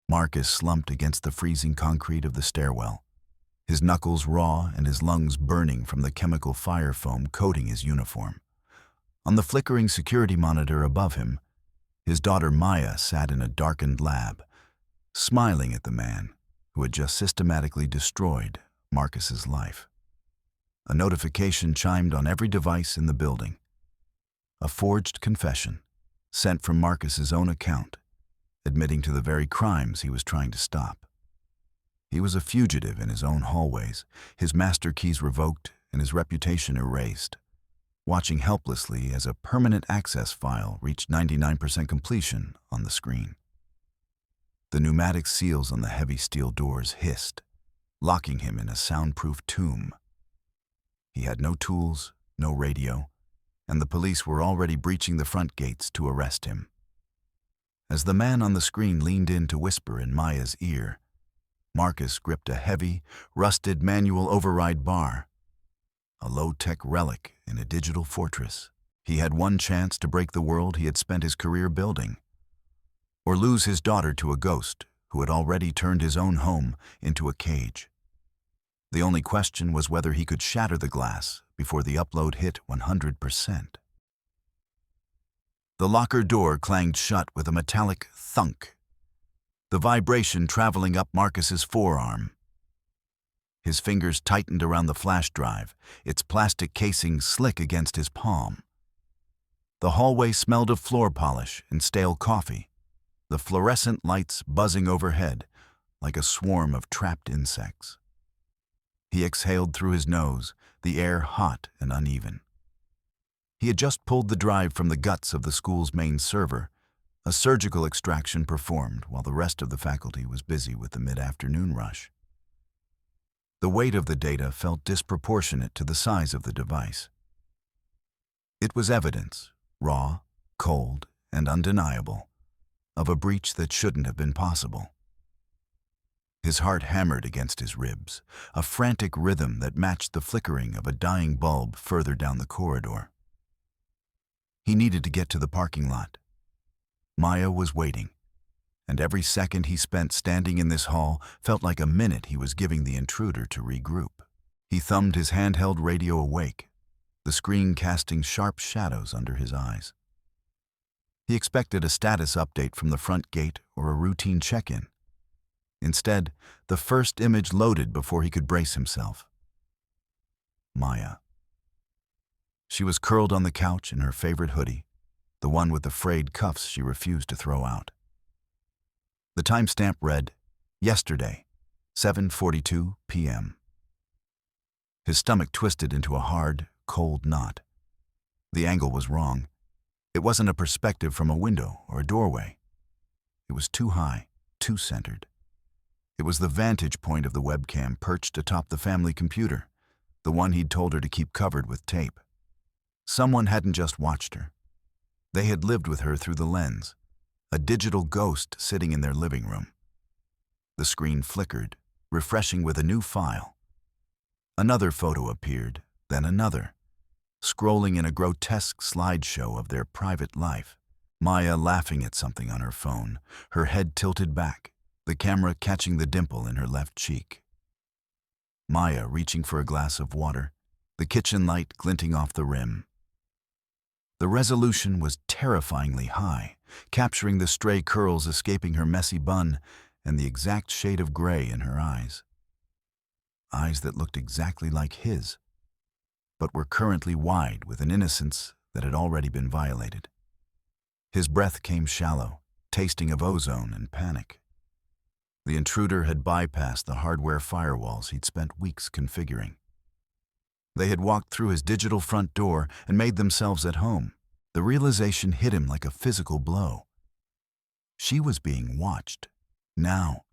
Marcus slumped against the freezing concrete of the stairwell, his knuckles raw and his lungs burning from the chemical fire foam coating his uniform. On the flickering security monitor above him, his daughter Maya sat in a darkened lab, smiling at the man who had just systematically destroyed Marcus's life. A notification chimed on every device in the building. A forged confession, sent from Marcus's own account, admitting to the very crimes he was trying to stop. He was a fugitive in his own hallways, his master keys revoked and his reputation erased, watching helplessly as a permanent access file reached 99% completion on the screen. The pneumatic seals on the heavy steel doors hissed, locking him in a soundproof tomb. He had no tools, no radio, and the police were already breaching the front gates to arrest him. As the man on the screen leaned in to whisper in Maya's ear, Marcus gripped a heavy, rusted manual override bar, a low-tech relic in a digital fortress. He had one chance to break the world he had spent his career building, or lose his daughter to a ghost who had already turned his own home into a cage. The only question was whether he could shatter the glass before the upload hit 100%. The locker door clanged shut with a metallic thunk, the vibration traveling up Marcus's forearm. His fingers tightened around the flash drive, its plastic casing slick against his palm. The hallway smelled of floor polish and stale coffee, the fluorescent lights buzzing overhead like a swarm of trapped insects. He exhaled through his nose, the air hot and uneven. He had just pulled the drive from the guts of the school's main server, a surgical extraction performed while the rest of the faculty was busy with the mid-afternoon rush. The weight of the data felt disproportionate to the size of the device. It was evidence, raw, cold, and undeniable, of a breach that shouldn't have been possible. His heart hammered against his ribs, a frantic rhythm that matched the flickering of a dying bulb further down the corridor. He needed to get to the parking lot. Maya was waiting, and every second he spent standing in this hall felt like a minute he was giving the intruder to regroup. He thumbed his handheld radio awake, the screen casting sharp shadows under his eyes. He expected a status update from the front gate or a routine check-in. Instead, the first image loaded before he could brace himself. Maya. She was curled on the couch in her favorite hoodie, the one with the frayed cuffs she refused to throw out. The timestamp read, yesterday, 7:42 p.m. His stomach twisted into a hard, cold knot. The angle was wrong. It wasn't a perspective from a window or a doorway. It was too high, too centered. It was the vantage point of the webcam perched atop the family computer, the one he'd told her to keep covered with tape. Someone hadn't just watched her. They had lived with her through the lens, a digital ghost sitting in their living room. The screen flickered, refreshing with a new file. Another photo appeared, then another, scrolling in a grotesque slideshow of their private life. Maya laughing at something on her phone, her head tilted back, the camera catching the dimple in her left cheek. Maya reaching for a glass of water, the kitchen light glinting off the rim. The resolution was terrifyingly high, capturing the stray curls escaping her messy bun and the exact shade of gray in her eyes. Eyes that looked exactly like his, but were currently wide with an innocence that had already been violated. His breath came shallow, tasting of ozone and panic. The intruder had bypassed the hardware firewalls he'd spent weeks configuring. They had walked through his digital front door and made themselves at home. The realization hit him like a physical blow. She was being watched, now.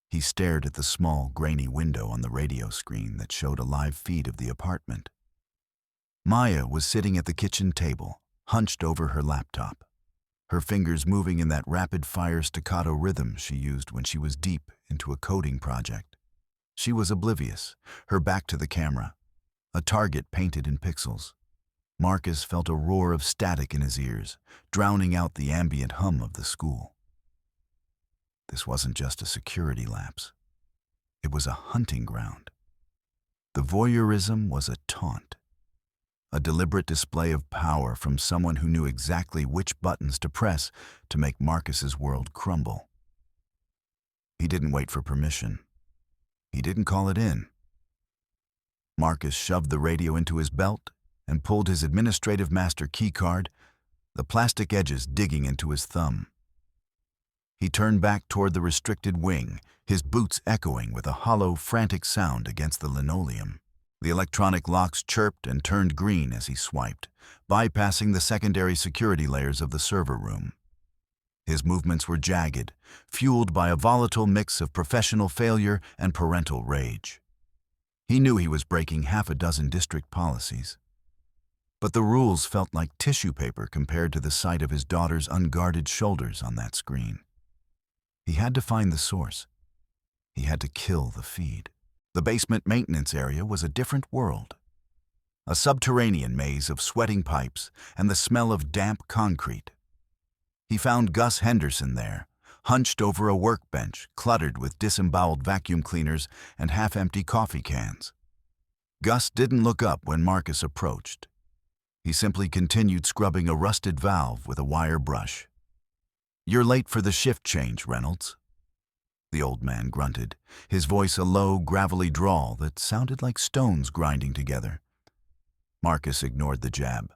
He stared at the small, grainy window on the radio screen that showed a live feed of the apartment. Maya was sitting at the kitchen table, hunched over her laptop, her fingers moving in that rapid-fire staccato rhythm she used when she was deep into a coding project. She was oblivious, her back to the camera, a target painted in pixels. Marcus felt a roar of static in his ears, drowning out the ambient hum of the school. This wasn't just a security lapse. It was a hunting ground. The voyeurism was a taunt, a deliberate display of power from someone who knew exactly which buttons to press to make Marcus's world crumble. He didn't wait for permission. He didn't call it in. Marcus shoved the radio into his belt and pulled his administrative master keycard, the plastic edges digging into his thumb. He turned back toward the restricted wing, his boots echoing with a hollow, frantic sound against the linoleum. The electronic locks chirped and turned green as he swiped, bypassing the secondary security layers of the server room. His movements were jagged, fueled by a volatile mix of professional failure and parental rage. He knew he was breaking half a dozen district policies. But the rules felt like tissue paper compared to the sight of his daughter's unguarded shoulders on that screen. He had to find the source. He had to kill the feed. The basement maintenance area was a different world. A subterranean maze of sweating pipes and the smell of damp concrete. He found Gus Henderson there, hunched over a workbench cluttered with disemboweled vacuum cleaners and half-empty coffee cans. Gus didn't look up when Marcus approached. He simply continued scrubbing a rusted valve with a wire brush. "You're late for the shift change, Reynolds." The old man grunted, his voice a low, gravelly drawl that sounded like stones grinding together. Marcus ignored the jab,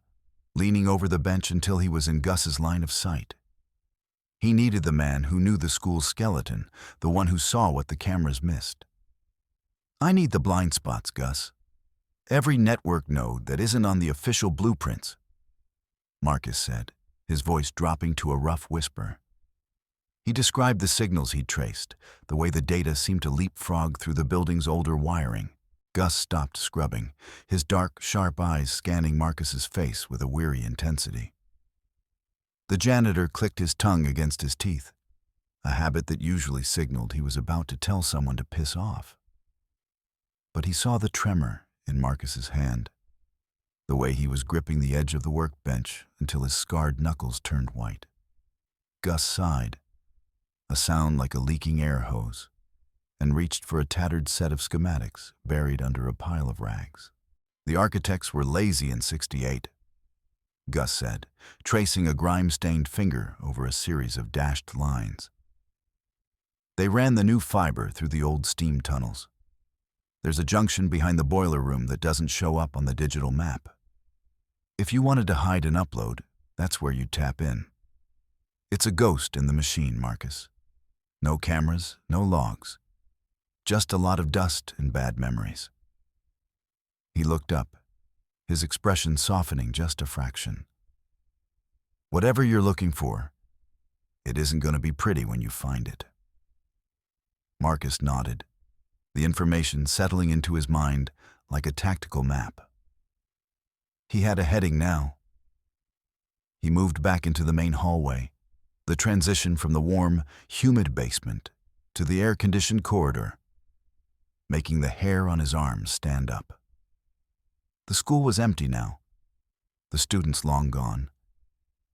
leaning over the bench until he was in Gus's line of sight. He needed the man who knew the school's skeleton, the one who saw what the cameras missed. "I need the blind spots, Gus. Every network node that isn't on the official blueprints," Marcus said, his voice dropping to a rough whisper. He described the signals he'd traced, the way the data seemed to leapfrog through the building's older wiring. Gus stopped scrubbing, his dark, sharp eyes scanning Marcus's face with a weary intensity. The janitor clicked his tongue against his teeth, a habit that usually signaled he was about to tell someone to piss off. But he saw the tremor in Marcus's hand, the way he was gripping the edge of the workbench until his scarred knuckles turned white. Gus sighed, a sound like a leaking air hose, and reached for a tattered set of schematics buried under a pile of rags. "The architects were lazy in '68, Gus said, tracing a grime-stained finger over a series of dashed lines. "They ran the new fiber through the old steam tunnels. There's a junction behind the boiler room that doesn't show up on the digital map. If you wanted to hide an upload, that's where you'd tap in. It's a ghost in the machine, Marcus. No cameras, no logs. Just a lot of dust and bad memories." He looked up, his expression softening just a fraction. "Whatever you're looking for, it isn't going to be pretty when you find it." Marcus nodded, the information settling into his mind like a tactical map. He had a heading now. He moved back into the main hallway, the transition from the warm, humid basement to the air-conditioned corridor, making the hair on his arms stand up. The school was empty now, the students long gone,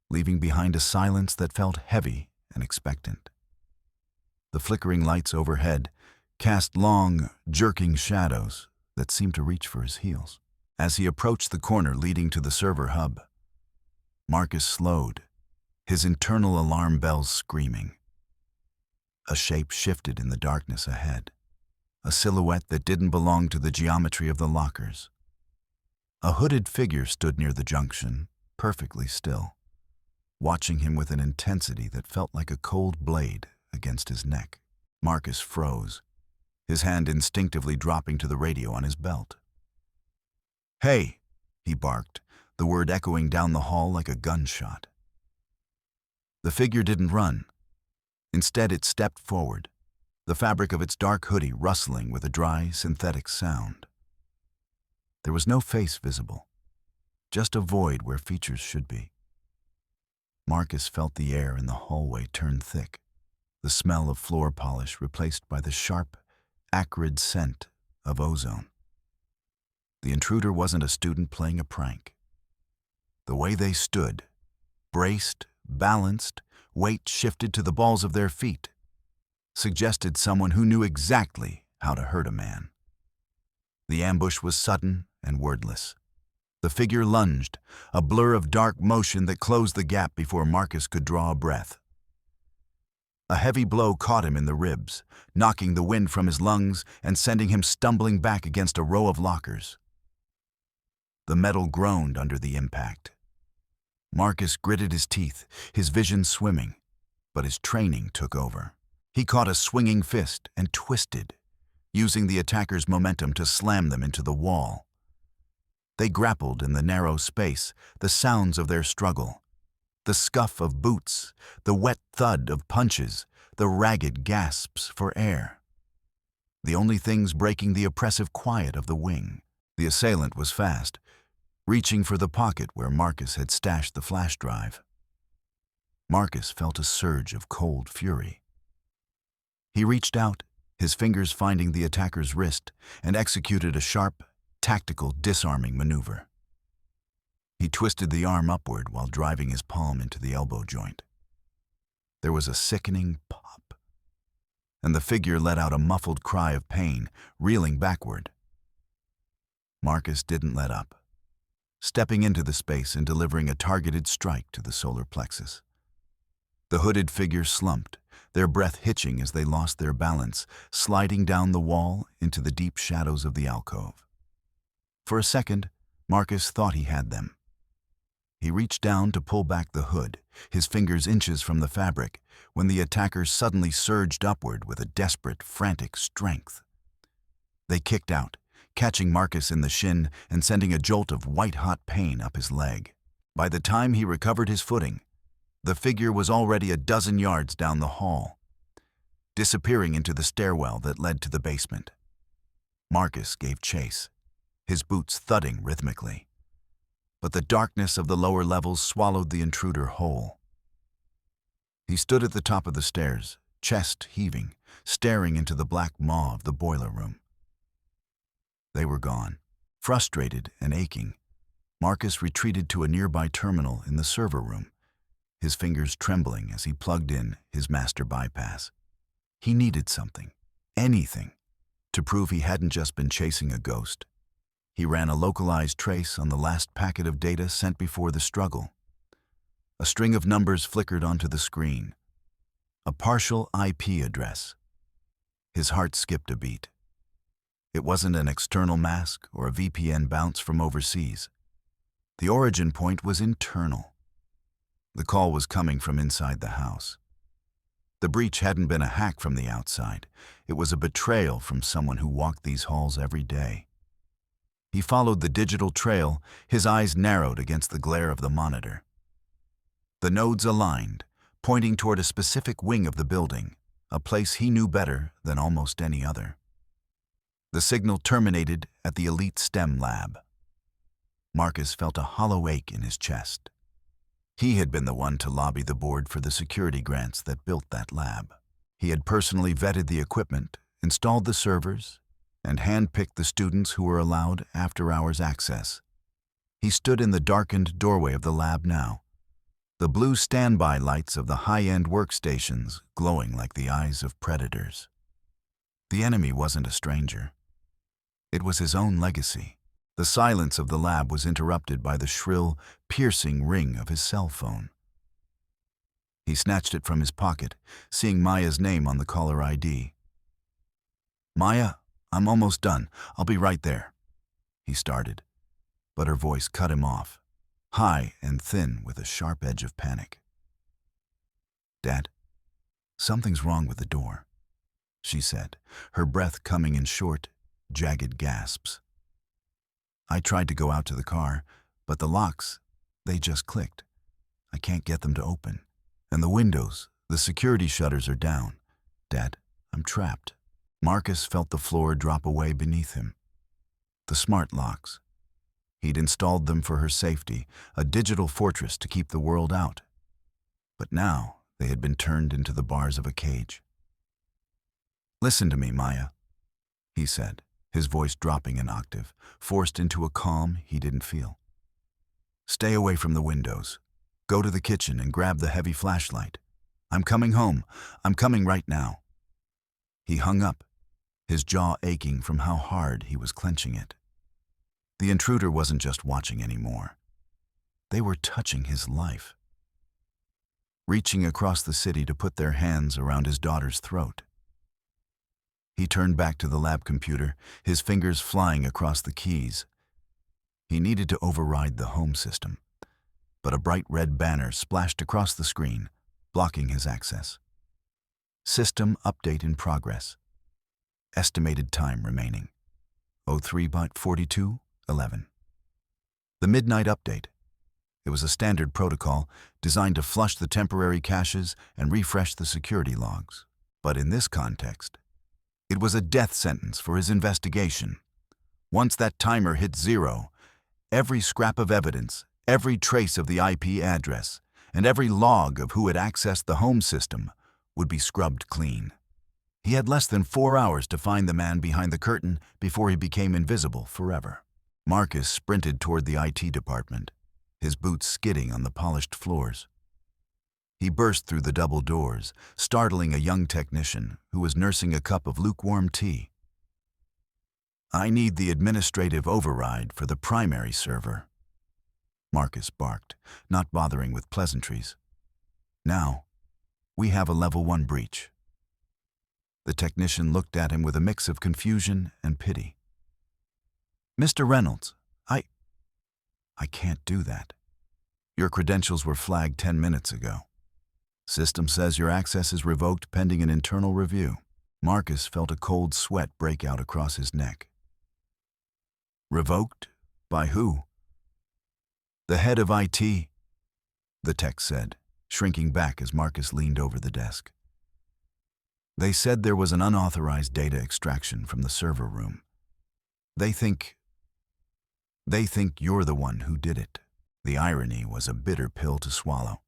leaving behind a silence that felt heavy and expectant. The flickering lights overhead cast long, jerking shadows that seemed to reach for his heels. As he approached the corner leading to the server hub, Marcus slowed, his internal alarm bells screaming. A shape shifted in the darkness ahead, a silhouette that didn't belong to the geometry of the lockers. A hooded figure stood near the junction, perfectly still, watching him with an intensity that felt like a cold blade against his neck. Marcus froze, his hand instinctively dropping to the radio on his belt. "Hey," he barked, the word echoing down the hall like a gunshot. The figure didn't run. Instead, it stepped forward, the fabric of its dark hoodie rustling with a dry, synthetic sound. There was no face visible, just a void where features should be. Marcus felt the air in the hallway turn thick, the smell of floor polish replaced by the sharp, acrid scent of ozone. The intruder wasn't a student playing a prank. The way they stood, braced, balanced, weight shifted to the balls of their feet, suggested someone who knew exactly how to hurt a man. The ambush was sudden and wordless. The figure lunged, a blur of dark motion that closed the gap before Marcus could draw a breath. A heavy blow caught him in the ribs, knocking the wind from his lungs and sending him stumbling back against a row of lockers. The metal groaned under the impact. Marcus gritted his teeth, his vision swimming, but his training took over. He caught a swinging fist and twisted, using the attacker's momentum to slam them into the wall. They grappled in the narrow space, the sounds of their struggle. The scuff of boots, the wet thud of punches, the ragged gasps for air. The only things breaking the oppressive quiet of the wing. The assailant was fast, reaching for the pocket where Marcus had stashed the flash drive. Marcus felt a surge of cold fury. He reached out, his fingers finding the attacker's wrist, and executed a sharp, tactical disarming maneuver. He twisted the arm upward while driving his palm into the elbow joint. There was a sickening pop, and the figure let out a muffled cry of pain, reeling backward. Marcus didn't let up, stepping into the space and delivering a targeted strike to the solar plexus. The hooded figure slumped, their breath hitching as they lost their balance, sliding down the wall into the deep shadows of the alcove. For a second, Marcus thought he had them. He reached down to pull back the hood, his fingers inches from the fabric, when the attackers suddenly surged upward with a desperate, frantic strength. They kicked out, catching Marcus in the shin and sending a jolt of white-hot pain up his leg. By the time he recovered his footing, the figure was already a dozen yards down the hall, disappearing into the stairwell that led to the basement. Marcus gave chase, his boots thudding rhythmically. But the darkness of the lower levels swallowed the intruder whole. He stood at the top of the stairs, chest heaving, staring into the black maw of the boiler room. They were gone. Frustrated and aching, Marcus retreated to a nearby terminal in the server room, his fingers trembling as he plugged in his master bypass. He needed something, anything, to prove he hadn't just been chasing a ghost. He ran a localized trace on the last packet of data sent before the struggle. A string of numbers flickered onto the screen. A partial IP address. His heart skipped a beat. It wasn't an external mask or a VPN bounce from overseas. The origin point was internal. The call was coming from inside the house. The breach hadn't been a hack from the outside. It was a betrayal from someone who walked these halls every day. He followed the digital trail, his eyes narrowed against the glare of the monitor. The nodes aligned, pointing toward a specific wing of the building, a place he knew better than almost any other. The signal terminated at the elite STEM lab. Marcus felt a hollow ache in his chest. He had been the one to lobby the board for the security grants that built that lab. He had personally vetted the equipment, installed the servers, and hand-picked the students who were allowed after-hours access. He stood in the darkened doorway of the lab now, the blue standby lights of the high-end workstations glowing like the eyes of predators. The enemy wasn't a stranger. It was his own legacy. The silence of the lab was interrupted by the shrill, piercing ring of his cell phone. He snatched it from his pocket, seeing Maya's name on the caller ID. "Maya, I'm almost done. I'll be right there," he started, but her voice cut him off, high and thin with a sharp edge of panic. "Dad, something's wrong with the door," she said, her breath coming in short, jagged gasps. "I tried to go out to the car, but the locks, they just clicked. I can't get them to open. And the windows, the security shutters are down. Dad, I'm trapped." Marcus felt the floor drop away beneath him. The smart locks. He'd installed them for her safety, a digital fortress to keep the world out. But now they had been turned into the bars of a cage. "Listen to me, Maya," he said, his voice dropping an octave, forced into a calm he didn't feel. "Stay away from the windows. Go to the kitchen and grab the heavy flashlight. I'm coming home. I'm coming right now." He hung up, his jaw aching from how hard he was clenching it. The intruder wasn't just watching anymore. They were touching his life, reaching across the city to put their hands around his daughter's throat. He turned back to the lab computer, his fingers flying across the keys. He needed to override the home system, but a bright red banner splashed across the screen, blocking his access. System update in progress. Estimated time remaining. 03:42:11. The midnight update. It was a standard protocol designed to flush the temporary caches and refresh the security logs. But in this context, it was a death sentence for his investigation. Once that timer hit 0, every scrap of evidence, every trace of the IP address, and every log of who had accessed the home system would be scrubbed clean. He had less than 4 hours to find the man behind the curtain before he became invisible forever. Marcus sprinted toward the IT department, his boots skidding on the polished floors. He burst through the double doors, startling a young technician who was nursing a cup of lukewarm tea. "I need the administrative override for the primary server," Marcus barked, not bothering with pleasantries. "Now, we have a level 1 breach." The technician looked at him with a mix of confusion and pity. "Mr. Reynolds, I can't do that. Your credentials were flagged 10 minutes ago. System says your access is revoked pending an internal review." Marcus felt a cold sweat break out across his neck. "Revoked? By who?" "The head of IT," the tech said, shrinking back as Marcus leaned over the desk. "They said there was an unauthorized data extraction from the server room. They think you're the one who did it." The irony was a bitter pill to swallow.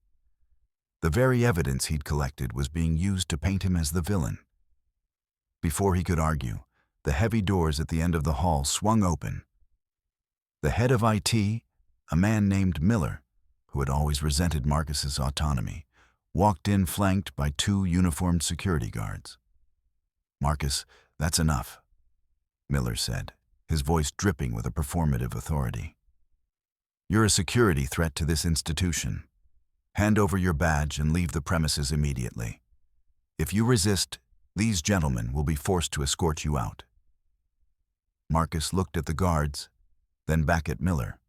The very evidence he'd collected was being used to paint him as the villain. Before he could argue, the heavy doors at the end of the hall swung open. The head of IT, a man named Miller, who had always resented Marcus's autonomy, walked in flanked by 2 uniformed security guards. "Marcus, that's enough," Miller said, his voice dripping with a performative authority. "You're a security threat to this institution. Hand over your badge and leave the premises immediately. If you resist, these gentlemen will be forced to escort you out." Marcus looked at the guards, then back at Miller.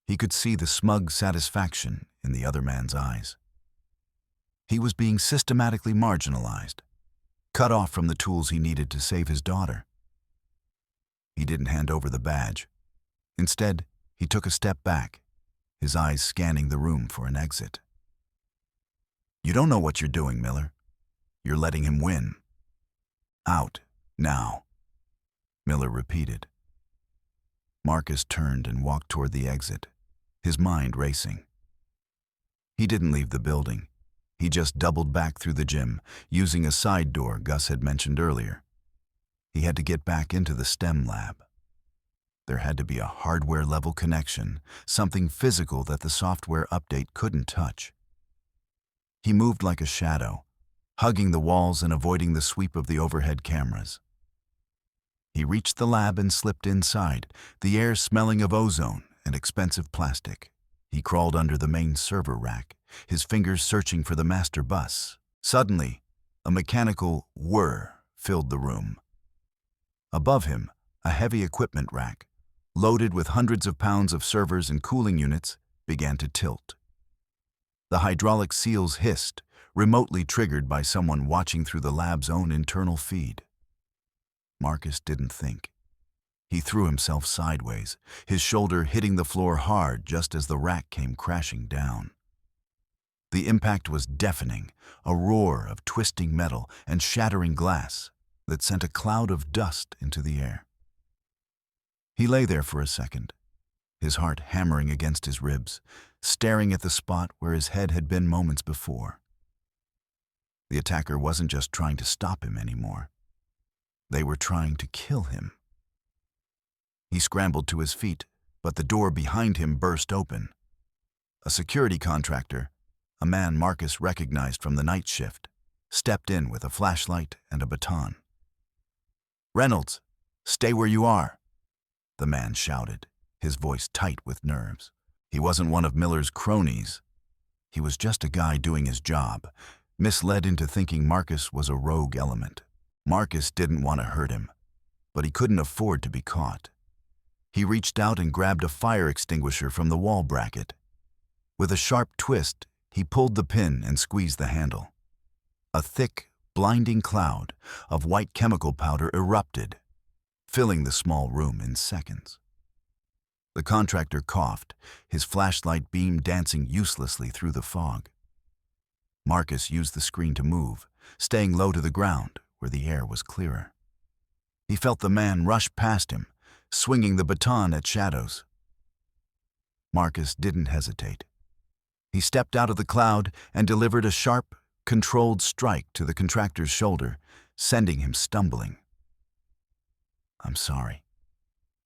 He could see the smug satisfaction in the other man's eyes. He was being systematically marginalized, cut off from the tools he needed to save his daughter. He didn't hand over the badge. Instead, he took a step back, his eyes scanning the room for an exit. "You don't know what you're doing, Miller. You're letting him win. Out, now," Miller repeated. Marcus turned and walked toward the exit, his mind racing. He didn't leave the building. He just doubled back through the gym, using a side door Gus had mentioned earlier. He had to get back into the STEM lab. There had to be a hardware-level connection, something physical that the software update couldn't touch. He moved like a shadow, hugging the walls and avoiding the sweep of the overhead cameras. He reached the lab and slipped inside, the air smelling of ozone and expensive plastic. He crawled under the main server rack, his fingers searching for the master bus. Suddenly, a mechanical whir filled the room. Above him, a heavy equipment rack, loaded with hundreds of pounds of servers and cooling units, began to tilt. The hydraulic seals hissed, remotely triggered by someone watching through the lab's own internal feed. Marcus didn't think. He threw himself sideways, his shoulder hitting the floor hard just as the rack came crashing down. The impact was deafening, a roar of twisting metal and shattering glass that sent a cloud of dust into the air. He lay there for a second, his heart hammering against his ribs, staring at the spot where his head had been moments before. The attacker wasn't just trying to stop him anymore. They were trying to kill him. He scrambled to his feet, but the door behind him burst open. A security contractor, a man Marcus recognized from the night shift, stepped in with a flashlight and a baton. "Reynolds, stay where you are," the man shouted, his voice tight with nerves. He wasn't one of Miller's cronies. He was just a guy doing his job, misled into thinking Marcus was a rogue element. Marcus didn't want to hurt him, but he couldn't afford to be caught. He reached out and grabbed a fire extinguisher from the wall bracket. With a sharp twist, he pulled the pin and squeezed the handle. A thick, blinding cloud of white chemical powder erupted, filling the small room in seconds. The contractor coughed, his flashlight beam dancing uselessly through the fog. Marcus used the screen to move, staying low to the ground where the air was clearer. He felt the man rush past him, swinging the baton at shadows. Marcus didn't hesitate. He stepped out of the cloud and delivered a sharp, controlled strike to the contractor's shoulder, sending him stumbling. "I'm sorry,"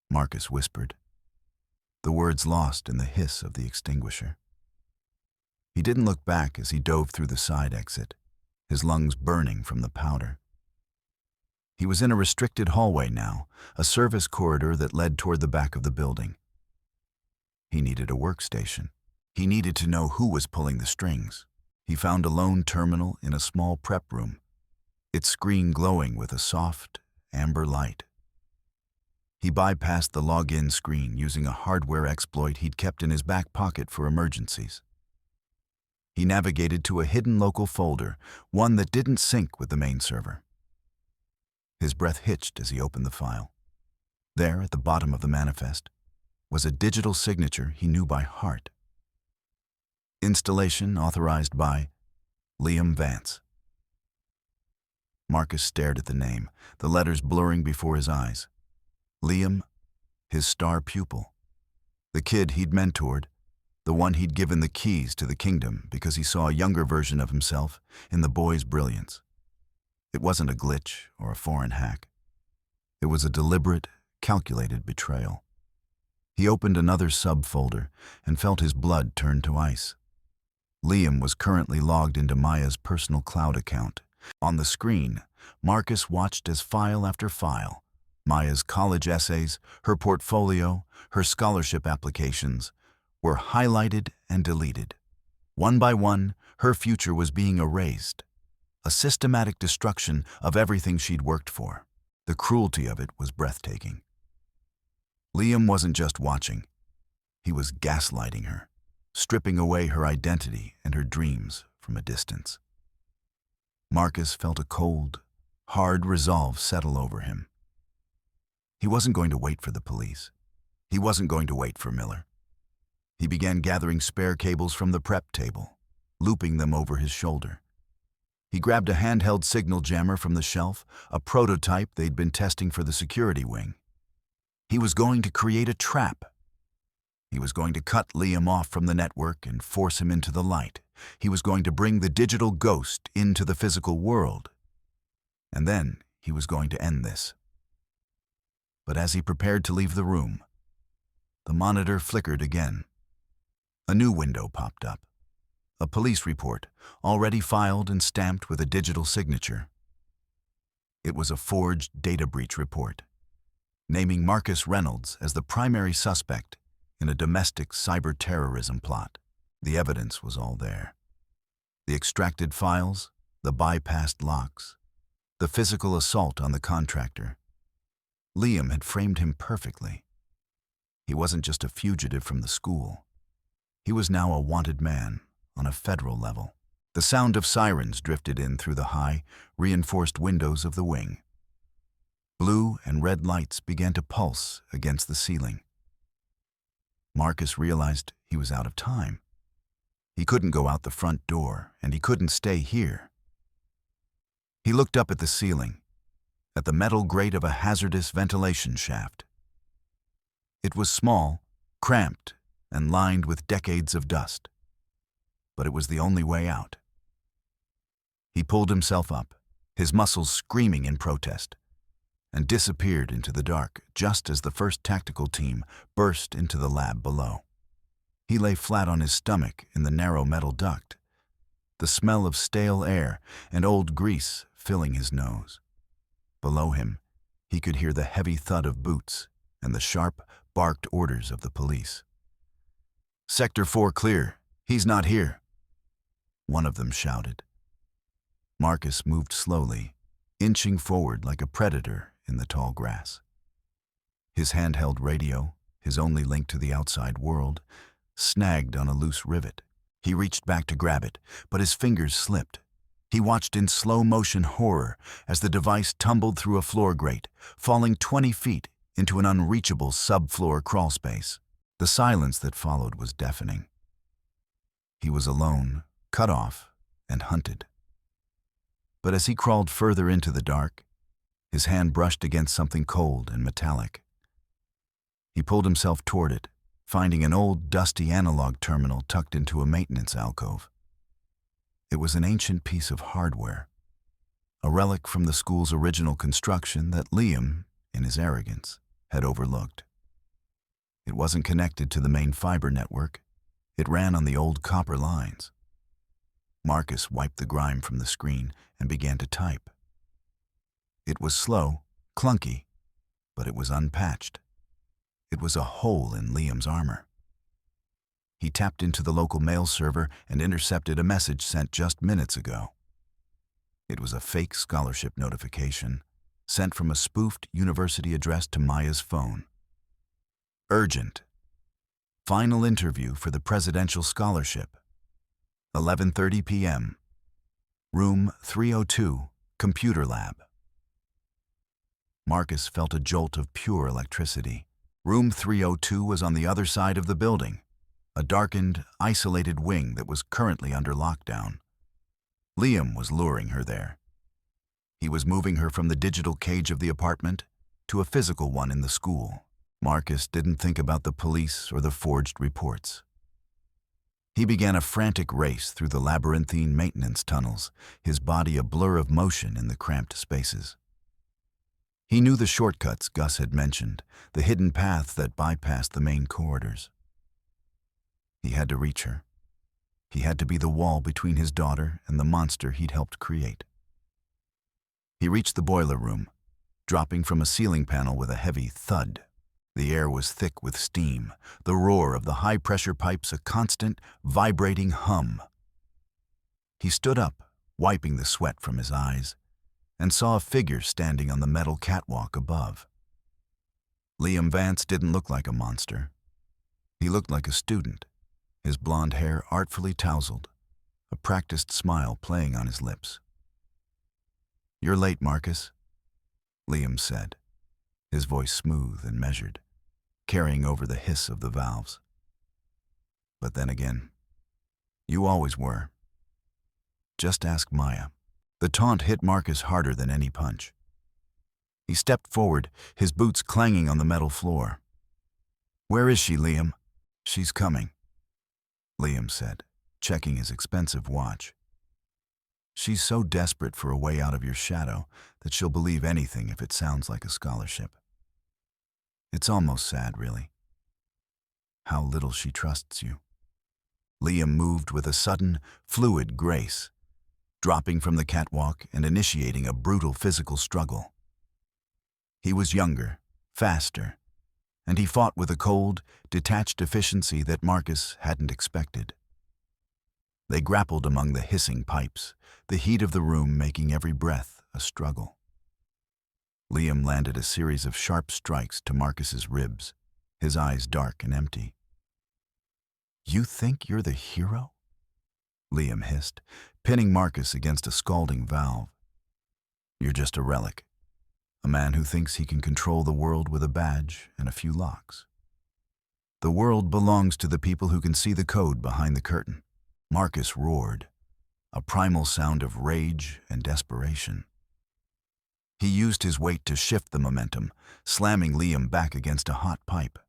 Marcus whispered, the words lost in the hiss of the extinguisher. He didn't look back as he dove through the side exit, his lungs burning from the powder. He was in a restricted hallway now, a service corridor that led toward the back of the building. He needed a workstation. He needed to know who was pulling the strings. He found a lone terminal in a small prep room, its screen glowing with a soft, amber light. He bypassed the login screen using a hardware exploit he'd kept in his back pocket for emergencies. He navigated to a hidden local folder, one that didn't sync with the main server. His breath hitched as he opened the file. There, at the bottom of the manifest, was a digital signature he knew by heart. Installation authorized by Liam Vance. Marcus stared at the name, the letters blurring before his eyes. Liam, his star pupil. The kid he'd mentored, the one he'd given the keys to the kingdom because he saw a younger version of himself in the boy's brilliance. It wasn't a glitch or a foreign hack. It was a deliberate, calculated betrayal. He opened another subfolder and felt his blood turn to ice. Liam was currently logged into Maya's personal cloud account. On the screen, Marcus watched as file after file, Maya's college essays, her portfolio, her scholarship applications, were highlighted and deleted. One by one, her future was being erased. A systematic destruction of everything she'd worked for. The cruelty of it was breathtaking. Liam wasn't just watching. He was gaslighting her, stripping away her identity and her dreams from a distance. Marcus felt a cold, hard resolve settle over him. He wasn't going to wait for the police. He wasn't going to wait for Miller. He began gathering spare cables from the prep table, looping them over his shoulder. He grabbed a handheld signal jammer from the shelf, a prototype they'd been testing for the security wing. He was going to create a trap. He was going to cut Liam off from the network and force him into the light. He was going to bring the digital ghost into the physical world. And then he was going to end this. But as he prepared to leave the room, the monitor flickered again. A new window popped up. A police report, already filed and stamped with a digital signature. It was a forged data breach report, naming Marcus Reynolds as the primary suspect in a domestic cyber-terrorism plot. The evidence was all there. The extracted files, the bypassed locks, the physical assault on the contractor. Liam had framed him perfectly. He wasn't just a fugitive from the school. He was now a wanted man on a federal level. The sound of sirens drifted in through the high, reinforced windows of the wing. Blue and red lights began to pulse against the ceiling. Marcus realized he was out of time. He couldn't go out the front door, and he couldn't stay here. He looked up at the ceiling, at the metal grate of a hazardous ventilation shaft. It was small, cramped, and lined with decades of dust. But it was the only way out. He pulled himself up, his muscles screaming in protest, and disappeared into the dark just as the first tactical team burst into the lab below. He lay flat on his stomach in the narrow metal duct, the smell of stale air and old grease filling his nose. Below him, he could hear the heavy thud of boots and the sharp, barked orders of the police. "Sector 4 clear. He's not here," one of them shouted. Marcus moved slowly, inching forward like a predator in the tall grass. His handheld radio, his only link to the outside world, snagged on a loose rivet. He reached back to grab it, but his fingers slipped. He watched in slow-motion horror as the device tumbled through a floor grate, falling 20 feet into an unreachable subfloor crawlspace. The silence that followed was deafening. He was alone, cut off, and hunted. But as he crawled further into the dark, his hand brushed against something cold and metallic. He pulled himself toward it, finding an old, dusty analog terminal tucked into a maintenance alcove. It was an ancient piece of hardware, a relic from the school's original construction that Liam, in his arrogance, had overlooked. It wasn't connected to the main fiber network. It ran on the old copper lines. Marcus wiped the grime from the screen and began to type. It was slow, clunky, but it was unpatched. It was a hole in Liam's armor. He tapped into the local mail server and intercepted a message sent just minutes ago. It was a fake scholarship notification, sent from a spoofed university address to Maya's phone. Urgent. Final interview for the presidential scholarship. 11:30 p.m. Room 302, computer lab. Marcus felt a jolt of pure electricity. Room 302 was on the other side of the building, a darkened, isolated wing that was currently under lockdown. Liam was luring her there. He was moving her from the digital cage of the apartment to a physical one in the school. Marcus didn't think about the police or the forged reports. He began a frantic race through the labyrinthine maintenance tunnels, his body a blur of motion in the cramped spaces. He knew the shortcuts Gus had mentioned, the hidden paths that bypassed the main corridors. He had to reach her. He had to be the wall between his daughter and the monster he'd helped create. He reached the boiler room, dropping from a ceiling panel with a heavy thud. The air was thick with steam, the roar of the high-pressure pipes a constant, vibrating hum. He stood up, wiping the sweat from his eyes, and saw a figure standing on the metal catwalk above. Liam Vance didn't look like a monster. He looked like a student, his blonde hair artfully tousled, a practiced smile playing on his lips. "You're late, Marcus," Liam said, his voice smooth and measured, carrying over the hiss of the valves. "But then again, you always were. Just ask Maya." The taunt hit Marcus harder than any punch. He stepped forward, his boots clanging on the metal floor. "Where is she, Liam?" "She's coming," Liam said, checking his expensive watch. "She's so desperate for a way out of your shadow that she'll believe anything if it sounds like a scholarship. It's almost sad, really. How little she trusts you." Liam moved with a sudden, fluid grace, dropping from the catwalk and initiating a brutal physical struggle. He was younger, faster, and he fought with a cold, detached efficiency that Marcus hadn't expected. They grappled among the hissing pipes, the heat of the room making every breath a struggle. Liam landed a series of sharp strikes to Marcus's ribs, his eyes dark and empty. "You think you're the hero?" Liam hissed, pinning Marcus against a scalding valve. "You're just a relic, a man who thinks he can control the world with a badge and a few locks. The world belongs to the people who can see the code behind the curtain." Marcus roared, a primal sound of rage and desperation. He used his weight to shift the momentum, slamming Liam back against a hot pipe.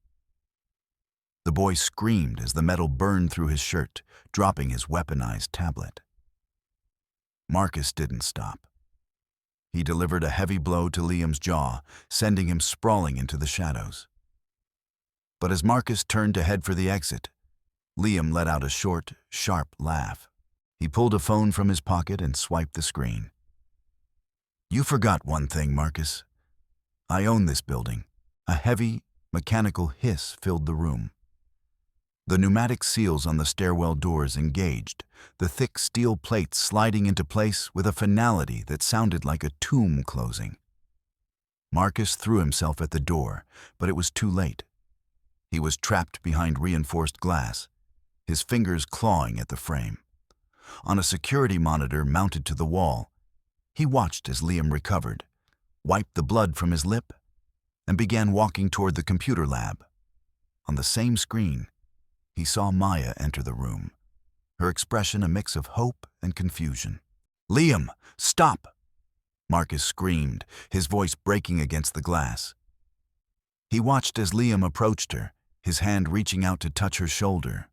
The boy screamed as the metal burned through his shirt, dropping his weaponized tablet. Marcus didn't stop. He delivered a heavy blow to Liam's jaw, sending him sprawling into the shadows. But as Marcus turned to head for the exit, Liam let out a short, sharp laugh. He pulled a phone from his pocket and swiped the screen. "You forgot one thing, Marcus. I own this building." A heavy, mechanical hiss filled the room. The pneumatic seals on the stairwell doors engaged, the thick steel plates sliding into place with a finality that sounded like a tomb closing. Marcus threw himself at the door, but it was too late. He was trapped behind reinforced glass, his fingers clawing at the frame. On a security monitor mounted to the wall, he watched as Liam recovered, wiped the blood from his lip, and began walking toward the computer lab. On the same screen, he saw Maya enter the room, her expression a mix of hope and confusion. "Liam, stop!" Marcus screamed, his voice breaking against the glass. He watched as Liam approached her, his hand reaching out to touch her shoulder.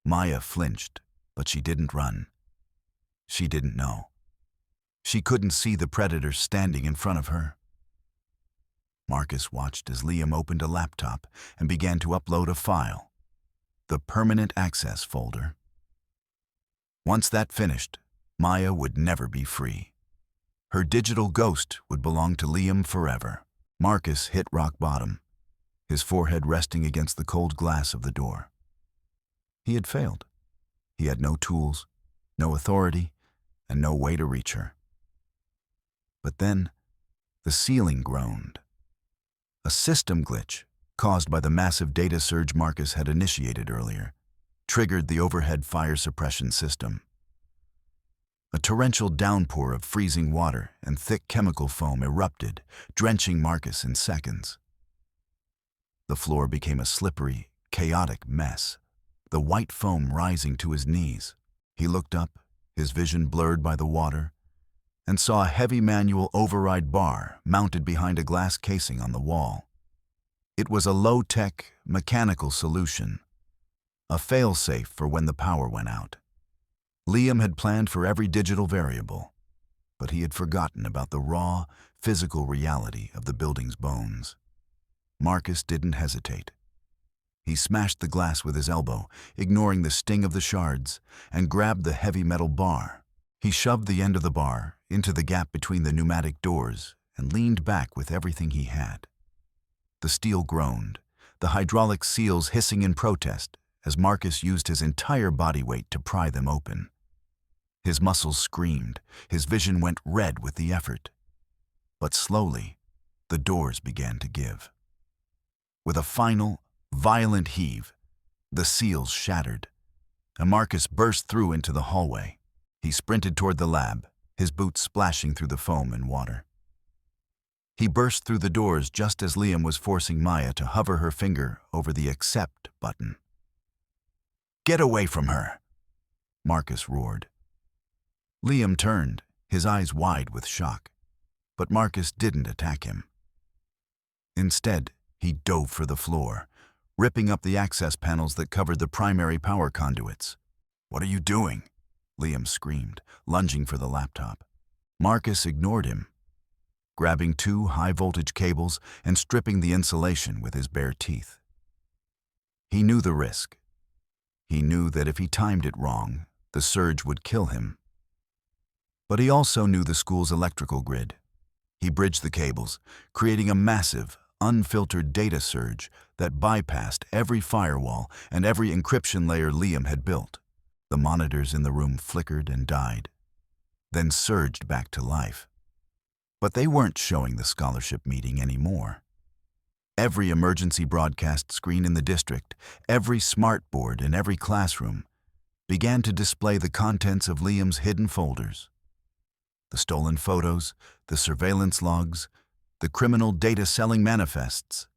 Maya flinched, but she didn't run. She didn't know. She couldn't see the predator standing in front of her. Marcus watched as Liam opened a laptop and began to upload a file, the permanent access folder. Once that finished, Maya would never be free. Her digital ghost would belong to Liam forever. Marcus hit rock bottom, his forehead resting against the cold glass of the door. He had failed. He had no tools, no authority, and no way to reach her. But then, the ceiling groaned. A system glitch, caused by the massive data surge Marcus had initiated earlier, triggered the overhead fire suppression system. A torrential downpour of freezing water and thick chemical foam erupted, drenching Marcus in seconds. The floor became a slippery, chaotic mess, the white foam rising to his knees. He looked up, his vision blurred by the water, and saw a heavy manual override bar mounted behind a glass casing on the wall. It was a low-tech, mechanical solution, a fail-safe for when the power went out. Liam had planned for every digital variable, but he had forgotten about the raw, physical reality of the building's bones. Marcus didn't hesitate. He smashed the glass with his elbow, ignoring the sting of the shards, and grabbed the heavy metal bar. He shoved the end of the bar into the gap between the pneumatic doors and leaned back with everything he had. The steel groaned, the hydraulic seals hissing in protest as Marcus used his entire body weight to pry them open. His muscles screamed, his vision went red with the effort. But slowly, the doors began to give. With a final, violent heave, the seals shattered, and Marcus burst through into the hallway. He sprinted toward the lab, his boots splashing through the foam and water. He burst through the doors just as Liam was forcing Maya to hover her finger over the accept button. "Get away from her!" Marcus roared. Liam turned, his eyes wide with shock, but Marcus didn't attack him. Instead, he dove for the floor, ripping up the access panels that covered the primary power conduits. "What are you doing?" Liam screamed, lunging for the laptop. Marcus ignored him, grabbing 2 high-voltage cables and stripping the insulation with his bare teeth. He knew the risk. He knew that if he timed it wrong, the surge would kill him. But he also knew the school's electrical grid. He bridged the cables, creating a massive, unfiltered data surge that bypassed every firewall and every encryption layer Liam had built. The monitors in the room flickered and died, then surged back to life. But they weren't showing the scholarship meeting anymore. Every emergency broadcast screen in the district, every smart board in every classroom, began to display the contents of Liam's hidden folders. The stolen photos, the surveillance logs, the criminal data selling manifests.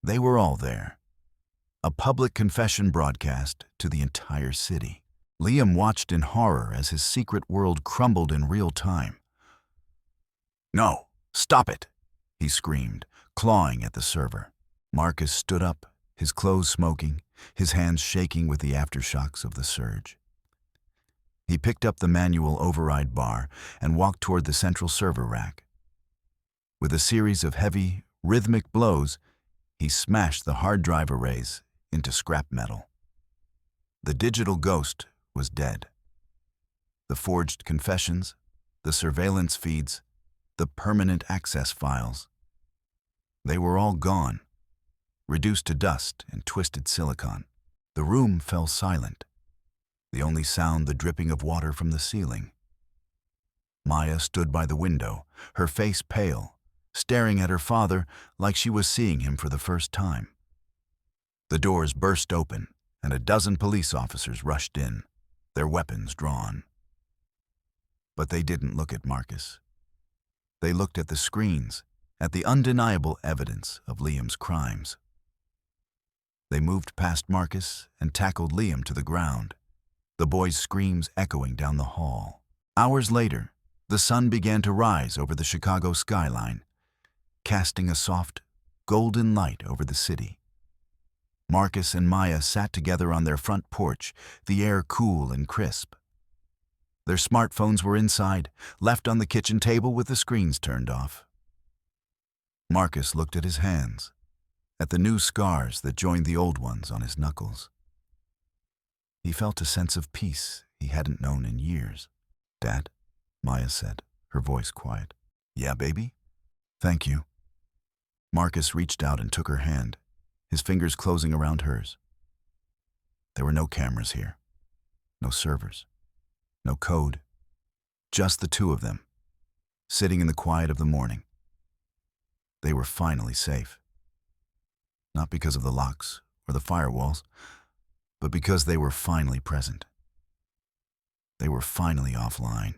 They were all there. A public confession broadcast to the entire city. Liam watched in horror as his secret world crumbled in real time. "No, stop it!" he screamed, clawing at the server. Marcus stood up, his clothes smoking, his hands shaking with the aftershocks of the surge. He picked up the manual override bar and walked toward the central server rack. With a series of heavy, rhythmic blows, he smashed the hard drive arrays into scrap metal. The digital ghost was dead. The forged confessions, the surveillance feeds, the permanent access files. They were all gone, reduced to dust and twisted silicon. The room fell silent, the only sound the dripping of water from the ceiling. Maya stood by the window, her face pale, staring at her father like she was seeing him for the first time. The doors burst open, and a dozen police officers rushed in, their weapons drawn. But they didn't look at Marcus. They looked at the screens, at the undeniable evidence of Liam's crimes. They moved past Marcus and tackled Liam to the ground, the boy's screams echoing down the hall. Hours later, the sun began to rise over the Chicago skyline, casting a soft, golden light over the city. Marcus and Maya sat together on their front porch, the air cool and crisp. Their smartphones were inside, left on the kitchen table with the screens turned off. Marcus looked at his hands, at the new scars that joined the old ones on his knuckles. He felt a sense of peace he hadn't known in years. "Dad?" Maya said, her voice quiet. "Yeah, baby?" "Thank you." Marcus reached out and took her hand, his fingers closing around hers. There were no cameras here, no servers, no code, just the two of them, sitting in the quiet of the morning. They were finally safe. Not because of the locks or the firewalls, but because they were finally present. They were finally offline.